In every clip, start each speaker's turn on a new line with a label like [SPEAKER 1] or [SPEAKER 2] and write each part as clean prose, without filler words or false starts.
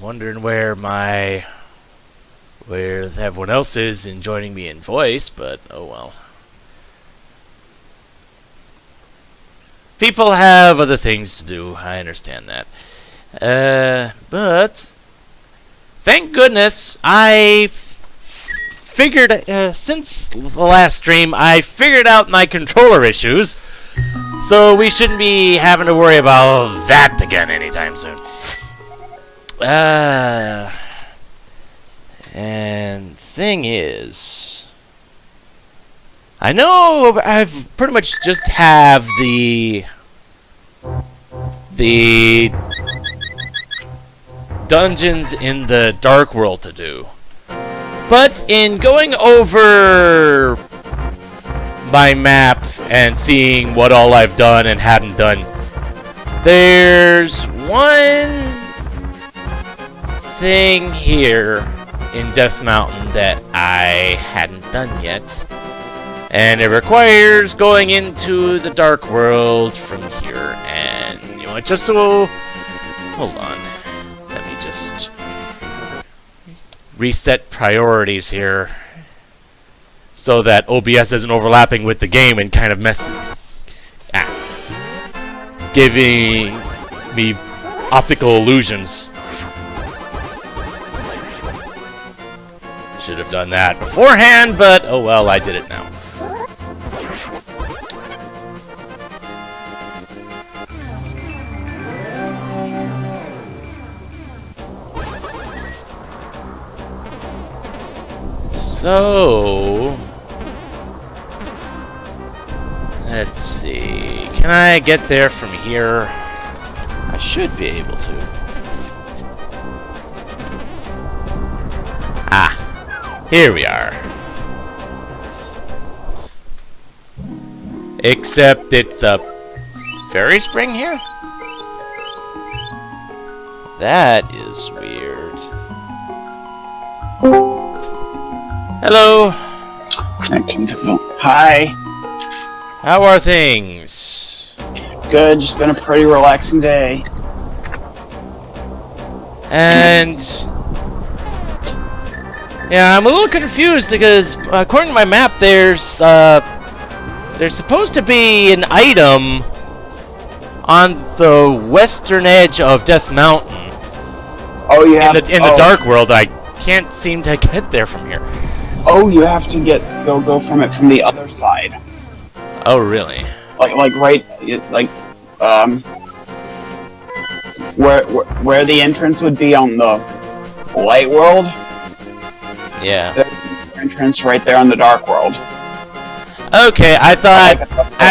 [SPEAKER 1] Wondering where everyone else is in joining me in voice, but oh well. People have other things to do, I understand that. But thank goodness I figured, since the last stream, I figured out my controller issues, so we shouldn't be having to worry about that again anytime soon. And thing is, I know I've pretty much just have the dungeons in the Dark World to do. But in going over my map and seeing what all I've done and hadn't done, there's one thing here in Death Mountain that I hadn't done yet. And it requires going into the Dark World from here. And, you know, just so... Hold on. Let me just reset priorities here, so that OBS isn't overlapping with the game and kind of giving me optical illusions. Should have done that beforehand, but oh well, I did it now. So, let's see. Can I get there from here? I should be able to. Ah, here we are. Except it's a fairy spring here? That is weird. Hello.
[SPEAKER 2] Hi.
[SPEAKER 1] How are things?
[SPEAKER 2] Good. Just been a pretty relaxing day.
[SPEAKER 1] And yeah, I'm a little confused because according to my map, there's supposed to be an item on the western edge of Death Mountain.
[SPEAKER 2] Oh yeah.
[SPEAKER 1] In the Dark World, I can't seem to get there from here.
[SPEAKER 2] Oh, you have to go from it from the other side.
[SPEAKER 1] Oh, really?
[SPEAKER 2] Like where the entrance would be on the light world.
[SPEAKER 1] Yeah.
[SPEAKER 2] There's the entrance right there on the Dark World.
[SPEAKER 1] Okay, I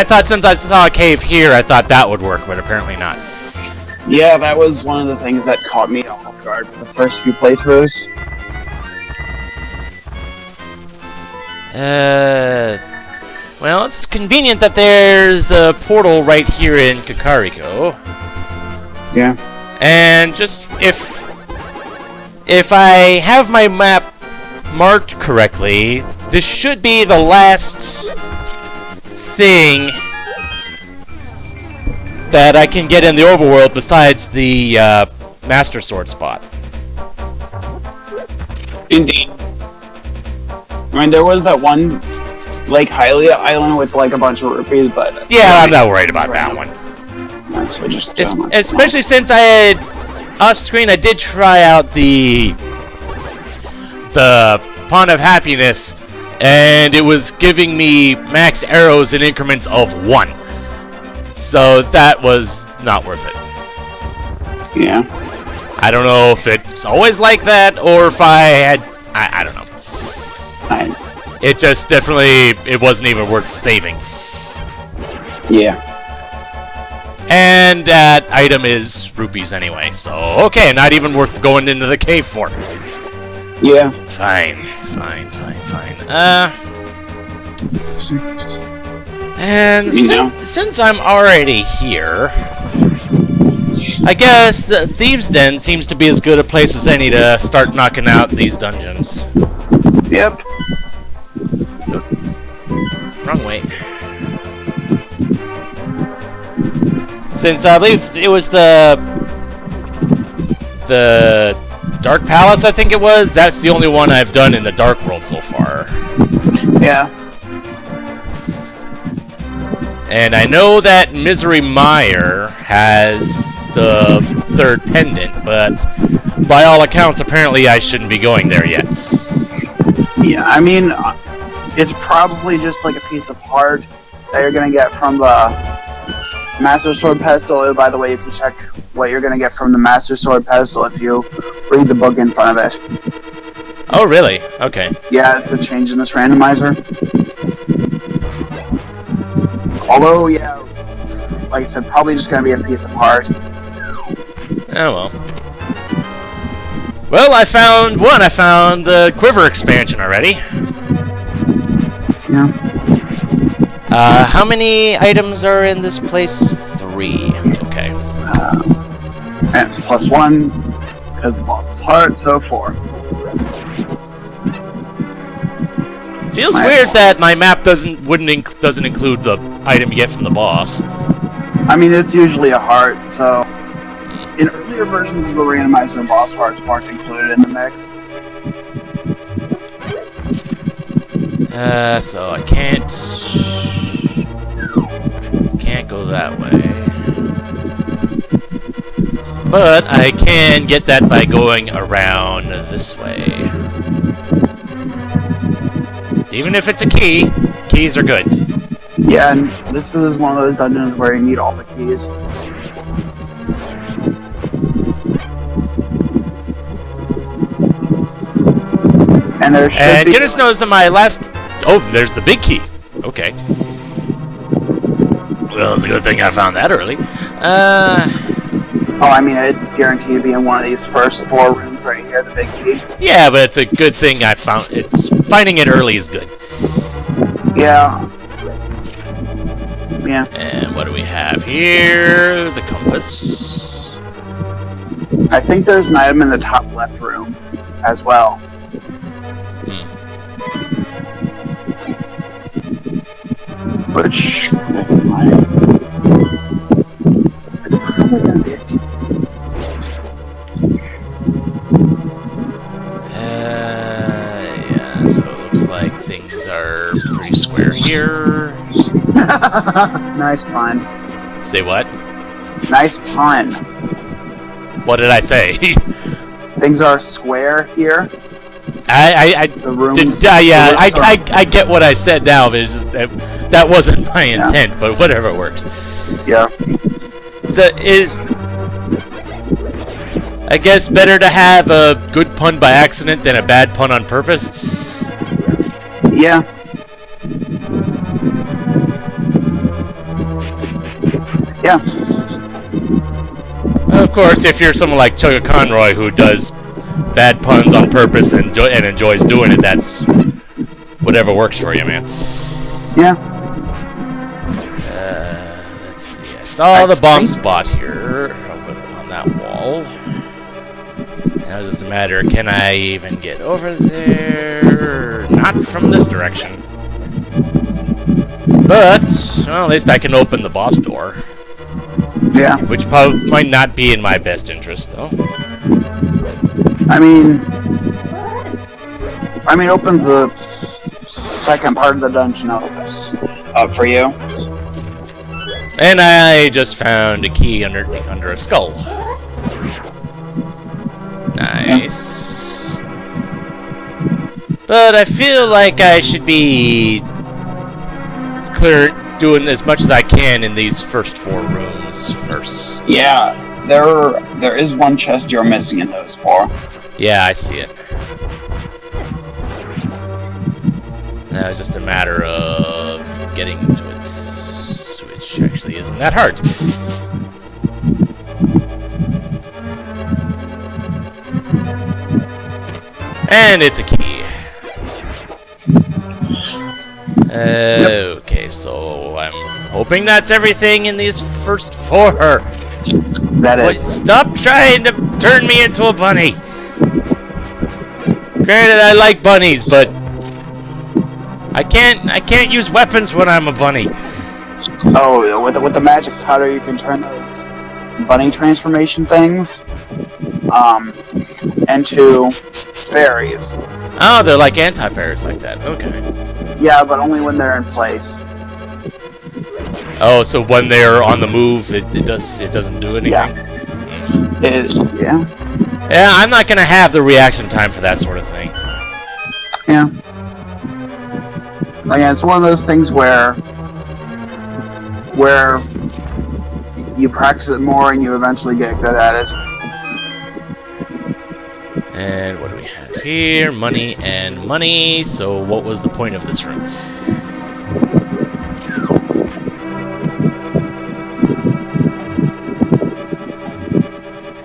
[SPEAKER 1] thought since I saw a cave here, I thought that would work, but apparently not.
[SPEAKER 2] Yeah, that was one of the things that caught me off guard for the first few playthroughs.
[SPEAKER 1] Well, it's convenient that there's a portal right here in Kakariko.
[SPEAKER 2] Yeah.
[SPEAKER 1] And just if I have my map marked correctly, this should be the last thing that I can get in the overworld besides the Master Sword spot.
[SPEAKER 2] Indeed. I mean, there was that one Lake Hylia island with like a bunch of rupees, but
[SPEAKER 1] yeah, I'm not worried about that one.
[SPEAKER 2] So just,
[SPEAKER 1] especially since I had off screen, I did try out the Pond of Happiness, and it was giving me max arrows in increments of 1. So that was not worth it.
[SPEAKER 2] Yeah.
[SPEAKER 1] I don't know if it's always like that, or if I don't know. It just definitely, it wasn't even worth saving.
[SPEAKER 2] Yeah.
[SPEAKER 1] And that item is rupees anyway, so okay, not even worth going into the cave for.
[SPEAKER 2] Yeah.
[SPEAKER 1] Fine. And since I'm already here, I guess Thieves' Den seems to be as good a place as any to start knocking out these dungeons.
[SPEAKER 2] Yep.
[SPEAKER 1] Nope. Wrong way. Since I believe it was the the Dark Palace, I think it was. That's the only one I've done in the Dark World so far.
[SPEAKER 2] Yeah.
[SPEAKER 1] And I know that Misery Mire has the third pendant, but by all accounts, apparently I shouldn't be going there yet.
[SPEAKER 2] Yeah, I mean, it's probably just like a piece of heart that you're going to get from the Master Sword pedestal. Oh, by the way, you can check what you're going to get from the Master Sword pedestal if you read the book in front of it.
[SPEAKER 1] Oh, really? Okay.
[SPEAKER 2] Yeah, it's a change in this randomizer. Although, yeah, like I said, probably just going to be a piece of heart.
[SPEAKER 1] Oh, well. Well, I found one. I found the Quiver expansion already.
[SPEAKER 2] Yeah.
[SPEAKER 1] How many items are in this place? 3. Okay.
[SPEAKER 2] And +1, because the boss is hard, so 4.
[SPEAKER 1] Feels weird that my map doesn't include the item you get from the boss.
[SPEAKER 2] I mean, it's usually a heart, so in earlier versions of the randomizer, boss hearts weren't included in the mix.
[SPEAKER 1] So I can't go that way. But I can get that by going around this way. Even if it's a key, keys are good.
[SPEAKER 2] Yeah, and this is one of those dungeons where you need all the keys. And there should be...
[SPEAKER 1] goodness knows that my last... Oh, there's the big key. Okay. Well, it's a good thing I found that early.
[SPEAKER 2] Oh, I mean, it's guaranteed to be in one of these first 4 rooms right here, the big key.
[SPEAKER 1] Yeah, but it's a good thing I found... Finding it early is good.
[SPEAKER 2] Yeah. Yeah.
[SPEAKER 1] And what do we have here? The compass.
[SPEAKER 2] I think there's an item in the top left room as well. Which...
[SPEAKER 1] yeah, so it looks like things are pretty square here.
[SPEAKER 2] Nice pun.
[SPEAKER 1] Say what?
[SPEAKER 2] Nice pun.
[SPEAKER 1] What did I say?
[SPEAKER 2] Things are square here.
[SPEAKER 1] I
[SPEAKER 2] The rooms.
[SPEAKER 1] yeah, I get what I said now, but it's just that wasn't my intent. But whatever, it works.
[SPEAKER 2] Yeah.
[SPEAKER 1] So I guess better to have a good pun by accident than a bad pun on purpose.
[SPEAKER 2] Yeah. Yeah.
[SPEAKER 1] Of course, if you're someone like Chugga Conroy who does bad puns on purpose and enjoys doing it, that's whatever works for you, man.
[SPEAKER 2] Yeah.
[SPEAKER 1] Let's see. I saw the bomb spot here on that wall. Now it's just a matter, can I even get over there? Not from this direction. But, well, at least I can open the boss door.
[SPEAKER 2] Yeah.
[SPEAKER 1] Which probably might not be in my best interest, though.
[SPEAKER 2] I mean, opens the second part of the dungeon up for you.
[SPEAKER 1] And I just found a key under a skull. Nice. But I feel like I should be doing as much as I can in these first 4 rooms first.
[SPEAKER 2] Yeah, there is one chest you're missing in those 4.
[SPEAKER 1] Yeah, I see it. Now it's just a matter of getting to it, which actually isn't that hard. And it's a key. Okay, so I'm hoping that's everything in these first 4.
[SPEAKER 2] That
[SPEAKER 1] Wait,
[SPEAKER 2] is.
[SPEAKER 1] stop trying to turn me into a bunny. Granted, I like bunnies, but I can't use weapons when I'm a bunny.
[SPEAKER 2] Oh, with the magic powder, you can turn those bunny transformation things. into fairies.
[SPEAKER 1] Oh, they're like anti-fairies like that. Okay.
[SPEAKER 2] Yeah, but only when they're in place.
[SPEAKER 1] Oh, so when they're on the move, it doesn't do anything?
[SPEAKER 2] Yeah. Yeah.
[SPEAKER 1] Yeah, I'm not gonna have the reaction time for that sort of thing.
[SPEAKER 2] Yeah. Again, it's one of those things where you practice it more and you eventually get good at it.
[SPEAKER 1] And what do we have here? Money and money. So what was the point of this room?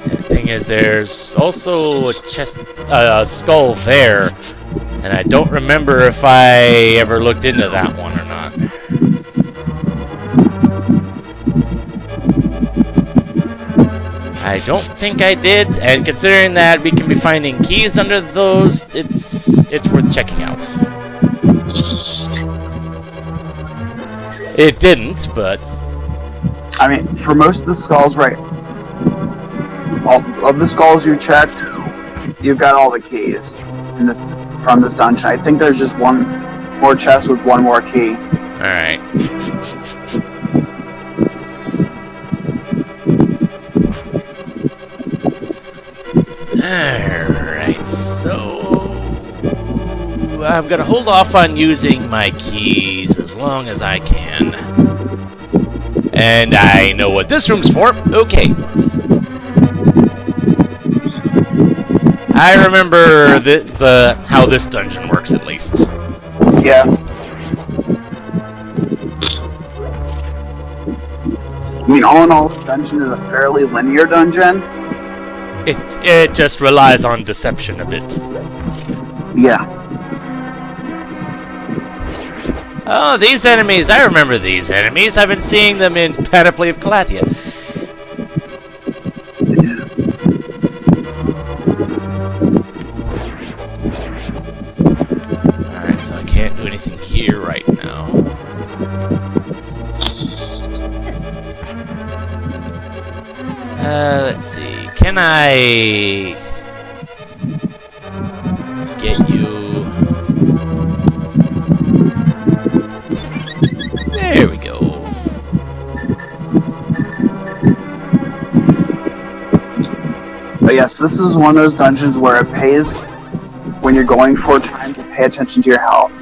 [SPEAKER 1] The thing is, there's also a skull there, and I don't remember if I ever looked into that one or not. I don't think I did, and considering that we can be finding keys under those, it's worth checking out. It didn't, but
[SPEAKER 2] I mean, for most of the skulls, right? All of the skulls you checked, you've got all the keys from this dungeon. I think there's just one more chest with one more key.
[SPEAKER 1] all right. Alright, so I'm gonna hold off on using my keys as long as I can. And I know what this room's for. Okay. I remember how this dungeon works, at least.
[SPEAKER 2] Yeah. I mean, all in all, this dungeon is a fairly linear dungeon.
[SPEAKER 1] It just relies on deception a bit.
[SPEAKER 2] Yeah.
[SPEAKER 1] Oh, these enemies. I remember these enemies. I've been seeing them in Panoply of Calatia. Alright, so I can't do anything here right now. Let's see. Can I get you? There we go.
[SPEAKER 2] But yes, this is one of those dungeons where it pays when you're going for time to pay attention to your health.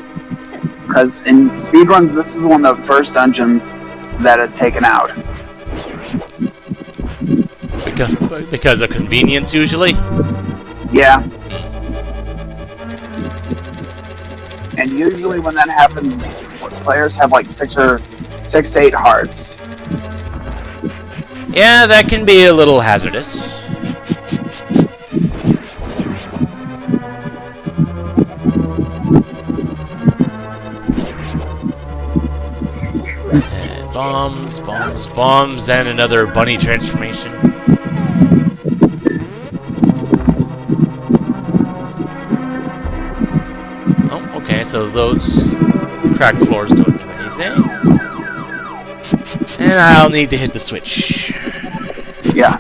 [SPEAKER 2] Because in speedruns, this is one of the first dungeons that is taken out.
[SPEAKER 1] Because of convenience, usually?
[SPEAKER 2] Yeah. And usually when that happens, players have like 6 to 8 hearts.
[SPEAKER 1] Yeah, that can be a little hazardous. And bombs, bombs, bombs, and another bunny transformation. So those cracked floors don't do anything. And I'll need to hit the switch.
[SPEAKER 2] Yeah.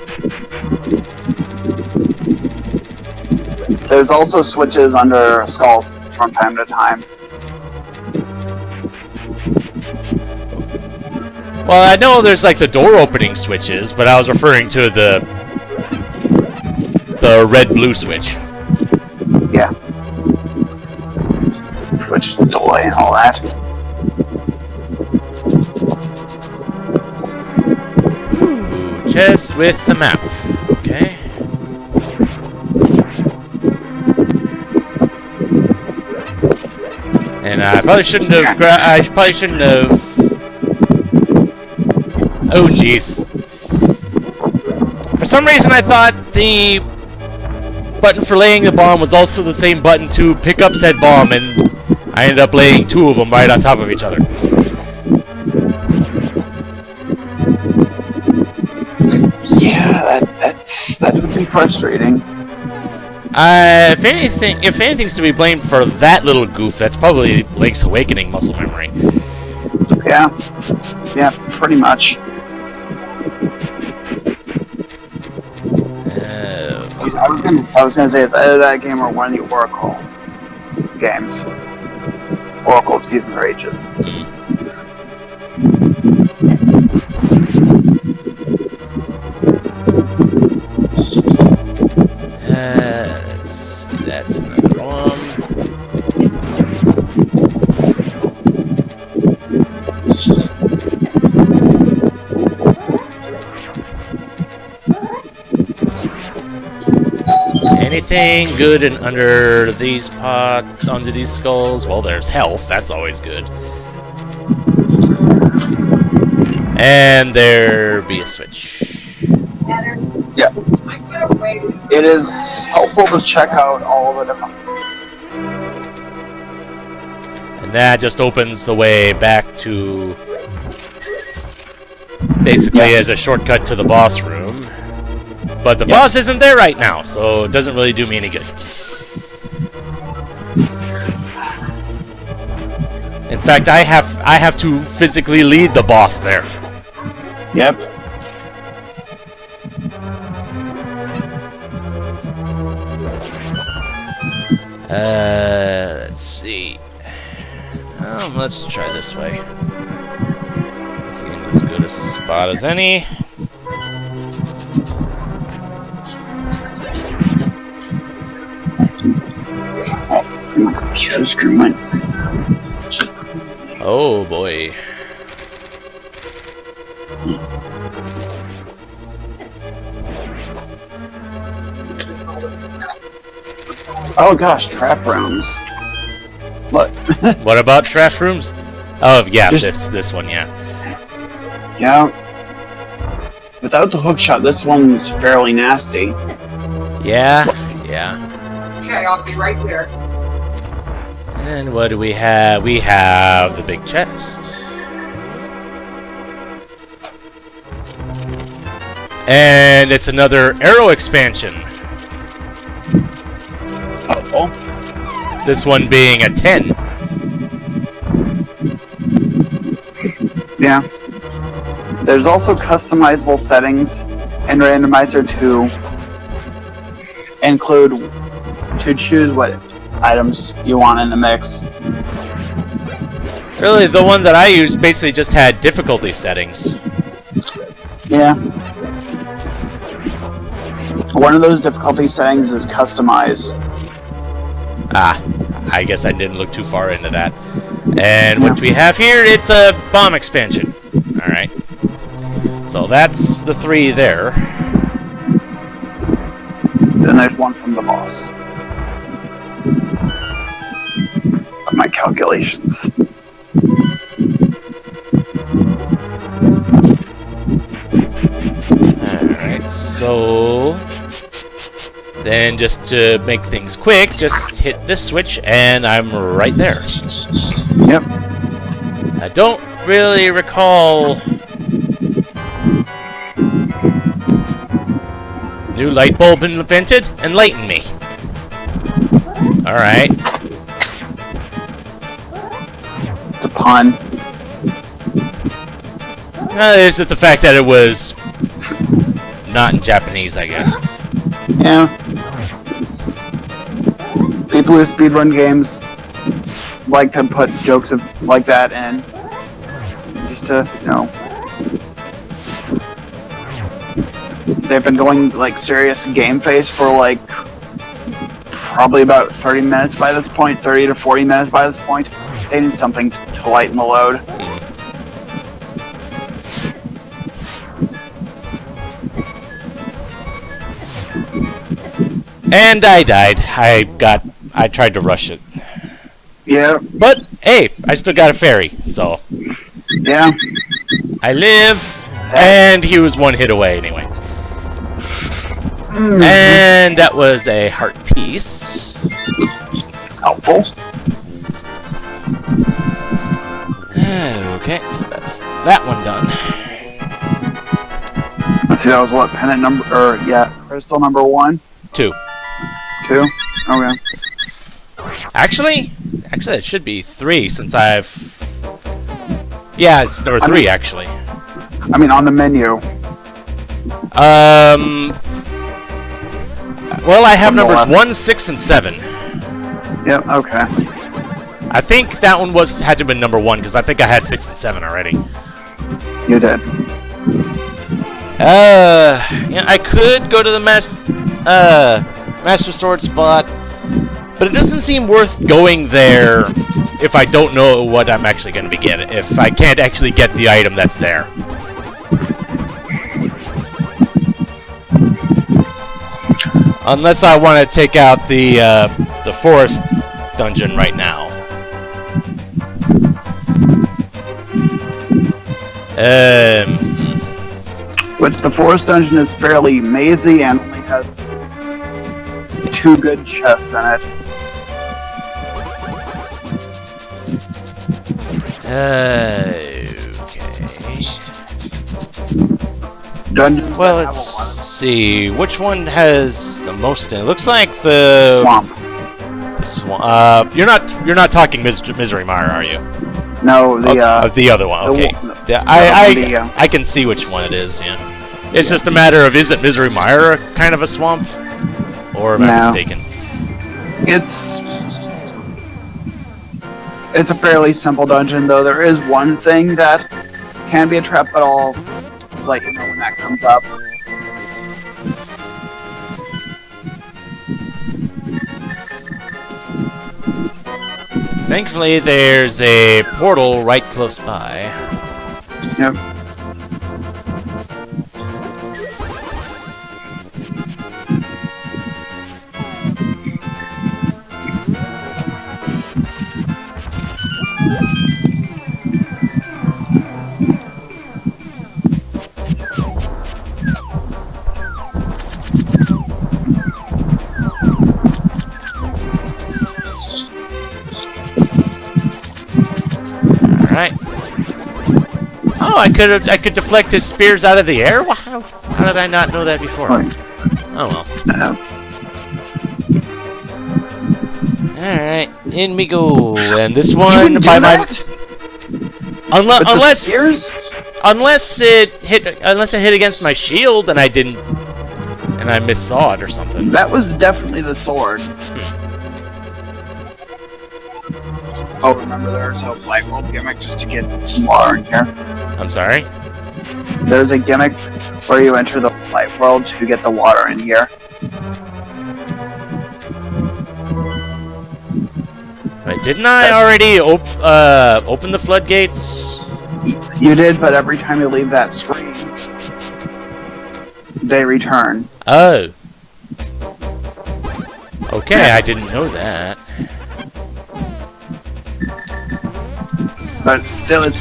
[SPEAKER 2] There's also switches under skulls from time to time.
[SPEAKER 1] Well, I know there's like the door opening switches, but I was referring to the red-blue switch.
[SPEAKER 2] Yeah. Switch delay and all that.
[SPEAKER 1] Ooh, chest with the map. Okay. And I probably shouldn't have. I probably shouldn't have. Oh, jeez. For some reason, I thought the button for laying the bomb was also the same button to pick up said bomb, and I ended up laying 2 of them right on top of each other.
[SPEAKER 2] Yeah, that would be frustrating.
[SPEAKER 1] If anything's to be blamed for that little goof, that's probably Link's Awakening muscle memory.
[SPEAKER 2] Yeah. Yeah, pretty much. I was gonna say it's either that game or one of the Oracle games. Oracle of Seasons or Ages.
[SPEAKER 1] Let's see, that's another one. Anything good and under these under these skulls? Well, there's health. That's always good. And there be a switch.
[SPEAKER 2] Yeah. It is helpful to check out all of the different.
[SPEAKER 1] And that just opens the way back to basically as a shortcut to the boss room. But the boss isn't there right now, so it doesn't really do me any good. In fact, I have to physically lead the boss there.
[SPEAKER 2] Yep.
[SPEAKER 1] Let's see. Let's try this way. Seems as good a spot as any.
[SPEAKER 2] My computer screen went.
[SPEAKER 1] Oh boy.
[SPEAKER 2] Oh gosh, trap rooms. What?
[SPEAKER 1] What about trap rooms? Oh yeah, this one, yeah.
[SPEAKER 2] Yeah. Without the hook shot, this one's fairly nasty.
[SPEAKER 1] Yeah, yeah.
[SPEAKER 2] Okay, I'll be right there.
[SPEAKER 1] And what do we have? We have the big chest. And it's another arrow expansion.
[SPEAKER 2] Oh.
[SPEAKER 1] This one being a 10.
[SPEAKER 2] Yeah. There's also customizable settings in Randomizer to include to choose what items you want in the mix.
[SPEAKER 1] Really, the one that I used basically just had difficulty settings.
[SPEAKER 2] Yeah. One of those difficulty settings is customize.
[SPEAKER 1] Ah, I guess I didn't look too far into that. And what we have here, it's a bomb expansion. Alright. So that's the 3 there.
[SPEAKER 2] Then there's one from the boss. Of my calculations.
[SPEAKER 1] Alright, so then just to make things quick, just hit this switch and I'm right there.
[SPEAKER 2] Yep.
[SPEAKER 1] I don't really recall new light bulb invented. Enlighten me. Alright.
[SPEAKER 2] It's a pun.
[SPEAKER 1] It's just the fact that it was not in Japanese, I guess.
[SPEAKER 2] Yeah. People who speedrun games like to put jokes like that in. Just to, you know. They've been going, like, serious game face for, like, probably about 30 minutes by this point. 30 to 40 minutes by this point. They need something to lighten the load.
[SPEAKER 1] And I died. I tried to rush it.
[SPEAKER 2] Yeah.
[SPEAKER 1] But, hey, I still got a fairy, so.
[SPEAKER 2] Yeah.
[SPEAKER 1] I live, and he was 1 hit away anyway. And that was a heart piece.
[SPEAKER 2] Helpful.
[SPEAKER 1] Okay, so that's that one done.
[SPEAKER 2] Let's see, that was what? Pennant number, or, yeah, crystal number 1?
[SPEAKER 1] 2.
[SPEAKER 2] 2? Okay.
[SPEAKER 1] Actually, it should be 3 since I've... Yeah, it's number 3, actually.
[SPEAKER 2] I mean, on the menu.
[SPEAKER 1] Well, I have
[SPEAKER 2] On the
[SPEAKER 1] numbers
[SPEAKER 2] left.
[SPEAKER 1] 1, 6, and 7.
[SPEAKER 2] Yep, okay.
[SPEAKER 1] I think that one had to have been number 1, because I think I had 6 and 7 already.
[SPEAKER 2] You did.
[SPEAKER 1] Yeah, I could go to the Master Sword spot, but it doesn't seem worth going there if I don't know what I'm actually going to be getting, if I can't actually get the item that's there. Unless I want to take out the forest dungeon right now.
[SPEAKER 2] Which the forest dungeon is fairly mazy and only has 2 good chests in it.
[SPEAKER 1] Okay.
[SPEAKER 2] Dungeons
[SPEAKER 1] Well,
[SPEAKER 2] that
[SPEAKER 1] let's
[SPEAKER 2] have
[SPEAKER 1] see. Which one has the most in it? Looks like the
[SPEAKER 2] swamp.
[SPEAKER 1] You're not talking Misery Mire, are you?
[SPEAKER 2] No,
[SPEAKER 1] The other one. Okay. I can see which one it is. Yeah. It's just a matter of, is it Misery Mire kind of a swamp, or am I mistaken?
[SPEAKER 2] It's a fairly simple dungeon, though. There is one thing that can be a trap, but I'll let you know when that comes up.
[SPEAKER 1] Thankfully, there's a portal right close by.
[SPEAKER 2] Yep.
[SPEAKER 1] Alright. Oh, I could deflect his spears out of the air? Wow. How did I not know that before?
[SPEAKER 2] Right.
[SPEAKER 1] Oh well. Alright, in we go. And this one by my unless it hit against my shield and I missaw it or something.
[SPEAKER 2] That was definitely the sword. Oh, remember there's a light world gimmick just to get some water in here.
[SPEAKER 1] I'm sorry?
[SPEAKER 2] There's a gimmick where you enter the light world to get the water in here.
[SPEAKER 1] Right, didn't I already open the floodgates?
[SPEAKER 2] You did, but every time you leave that screen, they return.
[SPEAKER 1] Oh. Okay, I didn't know that.
[SPEAKER 2] But still, it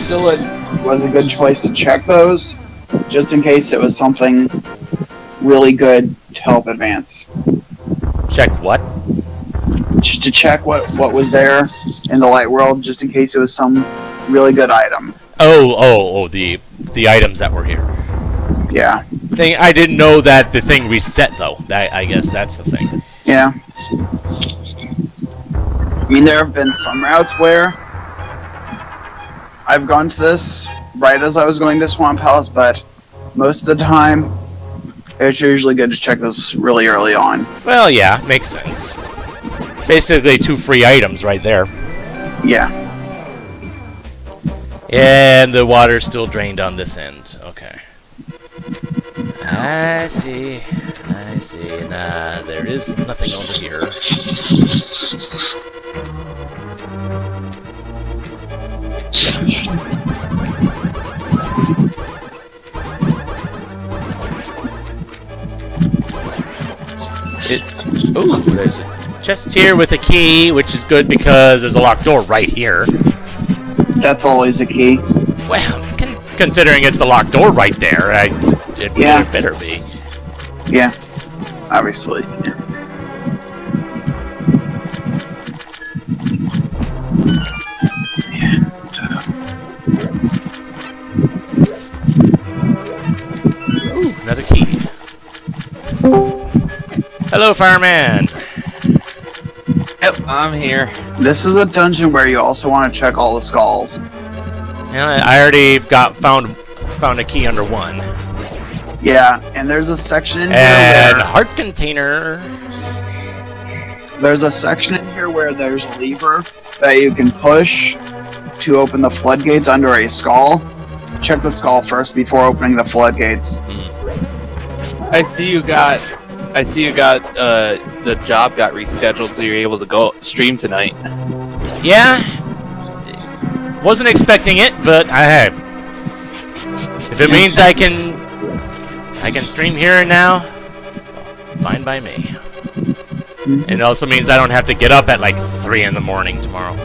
[SPEAKER 2] was a good choice to check those, just in case it was something really good to help advance.
[SPEAKER 1] Check what?
[SPEAKER 2] Just to check what was there in the light world, just in case it was some really good item.
[SPEAKER 1] Oh, the items that were here.
[SPEAKER 2] Yeah.
[SPEAKER 1] I didn't know that the thing reset, though. I guess that's the thing.
[SPEAKER 2] Yeah. I mean, there have been some routes where I've gone to this right as I was going to Swamp Palace, but most of the time, it's usually good to check this really early on.
[SPEAKER 1] Well, yeah, makes sense. Basically, 2 free items right there.
[SPEAKER 2] Yeah.
[SPEAKER 1] And the water's still drained on this end. Okay. I see. Nah, there is nothing over here. Oh, there's a chest here with a key, which is good because there's a locked door right here.
[SPEAKER 2] That's always a key.
[SPEAKER 1] Well, considering it's the locked door right there, it better be.
[SPEAKER 2] Yeah, obviously.
[SPEAKER 1] Ooh, another key. Hello, fireman.
[SPEAKER 3] Yep, I'm here.
[SPEAKER 2] This is a dungeon where you also want to check all the skulls.
[SPEAKER 1] Yeah, I already found a key under one.
[SPEAKER 2] Yeah, and there's a section in here
[SPEAKER 1] And
[SPEAKER 2] where
[SPEAKER 1] heart container.
[SPEAKER 2] there's a section in here where there's a lever that you can push to open the floodgates under a skull. Check the skull first before opening the floodgates.
[SPEAKER 3] I see you got the job got rescheduled, so you're able to go stream tonight.
[SPEAKER 1] Yeah. Wasn't expecting it, but hey. If it means I can stream here and now, fine by me. And it also means I don't have to get up at like 3 in the morning tomorrow.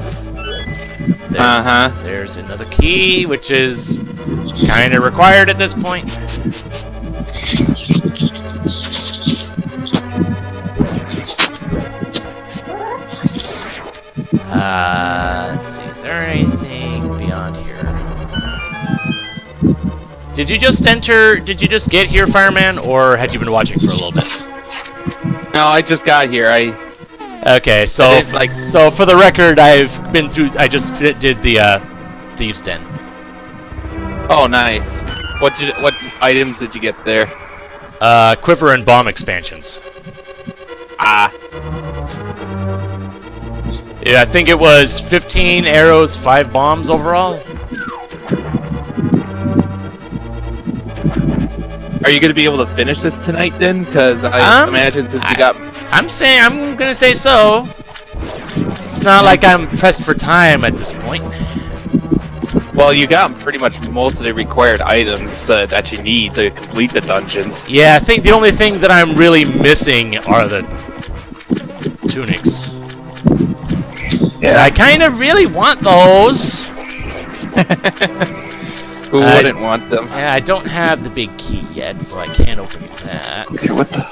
[SPEAKER 1] There's another key, which is kind of required at this point. Let's see, is there anything beyond here? Did you just get here, Fireman, or had you been watching for a little bit?
[SPEAKER 3] No, I just got here.
[SPEAKER 1] Okay, so so for the record, I just did the Thieves' Den.
[SPEAKER 3] Oh, nice. What items did you get there?
[SPEAKER 1] Quiver and bomb expansions. Yeah, I think it was 15 arrows, 5 bombs overall.
[SPEAKER 3] Are you going to be able to finish this tonight then? Because I imagine since you got...
[SPEAKER 1] I'm going to say so. It's not like I'm pressed for time at this point.
[SPEAKER 3] Well, you got pretty much most of the required items that you need to complete the dungeons.
[SPEAKER 1] Yeah, I think the only thing that I'm really missing are the tunics. Yeah, I kind of really want those.
[SPEAKER 3] Who wouldn't want them?
[SPEAKER 1] Yeah, I don't have the big key yet, so I can't open that.
[SPEAKER 2] Okay, what the?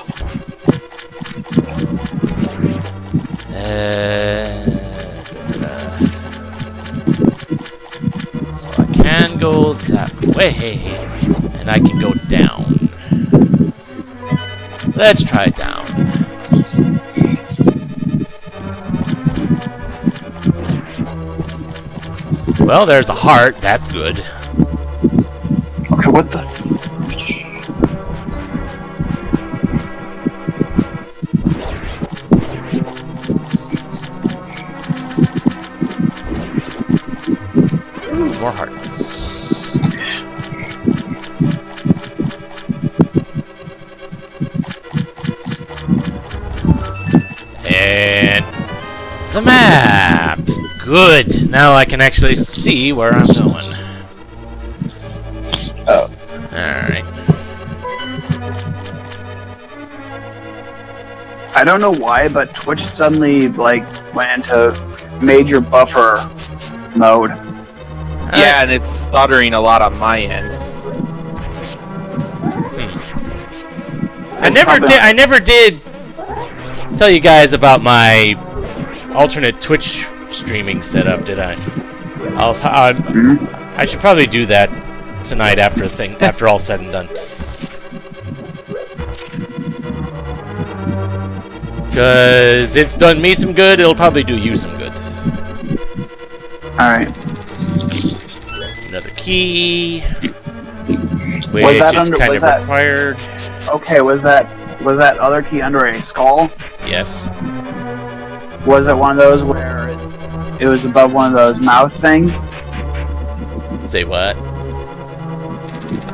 [SPEAKER 1] So I can go that way, and I can go down. Let's try down. Well, there's a heart. That's good.
[SPEAKER 2] Okay, what the?
[SPEAKER 1] Ooh, more hearts. And the map. Good. Now I can actually see where I'm going.
[SPEAKER 2] Oh.
[SPEAKER 1] Alright.
[SPEAKER 2] I don't know why, but Twitch suddenly like went into major buffer mode.
[SPEAKER 3] Yeah, and it's stuttering a lot on my end.
[SPEAKER 1] I never did tell you guys about my alternate Twitch streaming setup, did I? I should probably do that tonight after all said and done. Because it's done me some good, it'll probably do you some good.
[SPEAKER 2] Alright.
[SPEAKER 1] Another key. Which is kind of required.
[SPEAKER 2] Okay, was that other key under a skull?
[SPEAKER 1] Yes.
[SPEAKER 2] Was it one of those where it was above one of those mouth things?
[SPEAKER 1] Say what?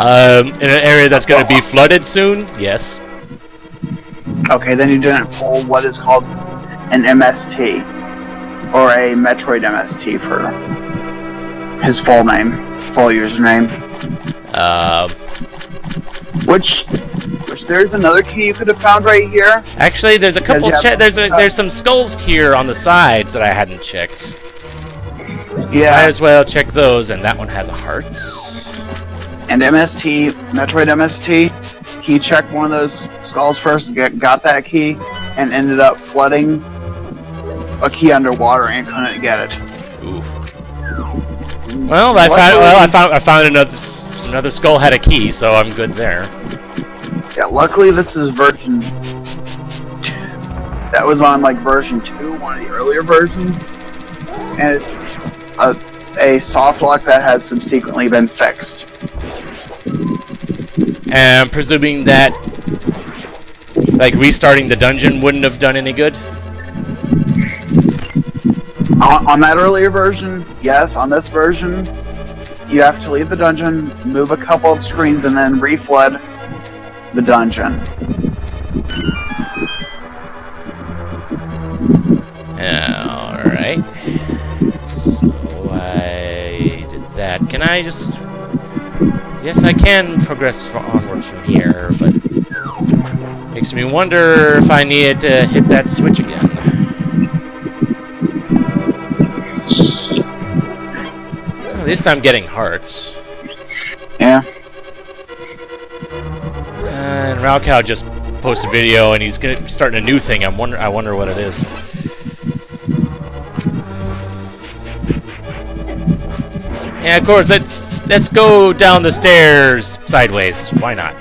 [SPEAKER 1] In an area that's going to be flooded soon? Yes.
[SPEAKER 2] Okay, then you didn't pull what is called an MST. Or a Metroid MST for his full username. Which there's another key you could have found right here.
[SPEAKER 1] Actually, there's a couple. There's some skulls here on the sides that I hadn't checked.
[SPEAKER 2] Yeah.
[SPEAKER 1] Might as well check those, and that one has a heart.
[SPEAKER 2] And MST, Metroid MST, he checked one of those skulls first, got that key, and ended up flooding a key underwater and couldn't get it.
[SPEAKER 1] Oof. Well, I found another skull had a key, so I'm good there.
[SPEAKER 2] Yeah, luckily this is version 2. That was on like version 2, one of the earlier versions, and it's a soft lock that has subsequently been fixed.
[SPEAKER 1] And I'm presuming that, like, restarting the dungeon wouldn't have done any good?
[SPEAKER 2] On that earlier version, yes. On this version, you have to leave the dungeon, move a couple of screens, and then reflood the dungeon.
[SPEAKER 1] Alright. So I did that. Can I just... Yes, I can progress onwards from here, but... Makes me wonder if I needed to hit that switch again. Well, at least I'm getting hearts.
[SPEAKER 2] Yeah.
[SPEAKER 1] And Raocow just posted a video, and he's gonna be starting a new thing. I wonder what it is. And of course, let's go down the stairs sideways. Why not?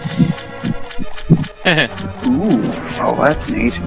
[SPEAKER 2] Ooh. Oh, that's neat.